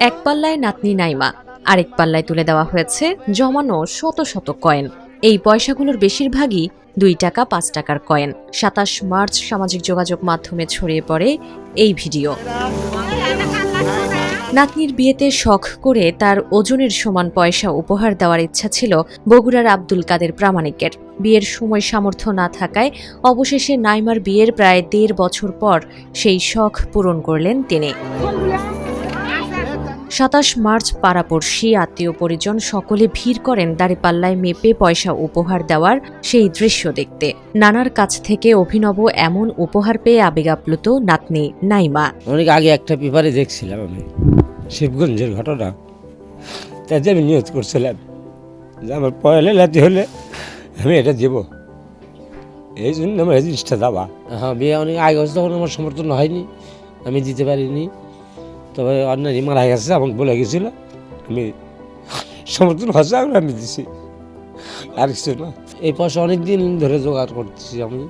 এক পাল্লায় নাতনি নাইমা, আরেক পাল্লায় তুলে দেওয়া হয়েছে জমানো শত শত কয়েন। এই পয়সাগুলোর বেশিরভাগই 2 টাকা 5 টাকার কয়েন। 27 মার্চ সামাজিক যোগাযোগ মাধ্যমে ছড়িয়ে পড়ে এই ভিডিও। নাতনির বিয়েতে শখ করে তার ওজনের সমান পয়সা উপহার দেওয়ার ইচ্ছা ছিল বগুড়ার আব্দুল কাদের প্রামাণিকের। বিয়ের সময় সামর্থ্য না থাকায় অবশেষে নাইমার বিয়ের প্রায় 1.5 বছর পর সেই শখ পূরণ করলেন তিনি। 27 মার্চ পাড়াপড়শি, আত্মীয় পরিজন সকলে ভিড় করেন দাঁড়িপাল্লায় মেপে পয়সা উপহার দেওয়ার সেই দৃশ্য দেখতে। নানার কাছ থেকে অভিনব এমন উপহার পেয়ে আবেগাপ্লুত নাতনি নাইমা। অনেক আগে একটা পেপারে দেখছিলাম আমি শিবগঞ্জের ঘটনা, তাতে আমি নিয়ত করছিলাম যে আমার পয়লা লাতি হলে আমি এটা দেব, এই জন্য আমার এই জিনিসটা দেওয়া। হ্যাঁ, বিয়ে অনেক আগে হচ্ছে, তখন আমার সমর্থন হয়নি, আমি দিতে পারিনি। তবে অন্যান্য মারা গেছে, আমাকে বলে গেছিল, আমি সমর্থন হচ্ছে, আমি দিছি, আর কিছু না। এই পয়সা অনেক দিন ধরে জোগাড় করতেছি আমি,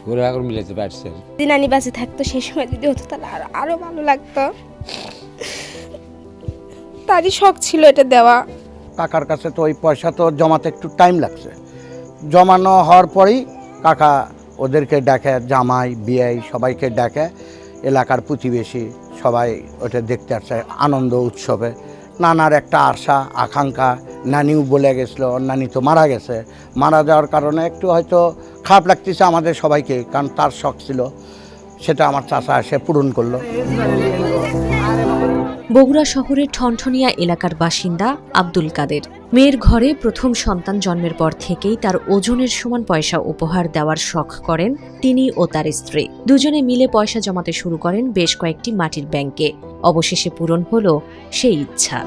ঘুরে এখন মিলাতে পারছি। নানি বাসে থাকতো সেই সময় যদি হতো তাহলে আরো ভালো লাগতো। তারই শখ ছিল এটা দেওয়া। কাকার কাছে তো ওই পয়সা তো জমাতে একটু টাইম লাগছে। জমানো হওয়ার পরেই কাকা ওদেরকে ডাকে, জামাই বিয়াই সবাইকে ডাকে, এলাকার প্রতিবেশী সবাই ওটা দেখতে আসছে আনন্দ উৎসবে। নানার একটা আশা আকাঙ্ক্ষা, নানিও বলে গেছিলো, নানি তো মারা গেছে, মারা যাওয়ার কারণে একটু হয়তো খারাপ লাগতেছে আমাদের সবাইকে, কারণ তার শখ ছিল, সেটা আমার চাচা এসে পূরণ করলো। বগুড়া শহরের ঠনঠনিয়া এলাকার বাসিন্দা আব্দুল কাদের। মেয়ের ঘরে প্রথম সন্তান জন্মের পর থেকেই তার ওজনের সমান পয়সা উপহার দেওয়ার শখ করেন তিনি ও তার স্ত্রী। দুজনে মিলে পয়সা জমাতে শুরু করেন বেশ কয়েকটি মাটির ব্যাংকে। অবশেষে পূরণ হলো সেই ইচ্ছা।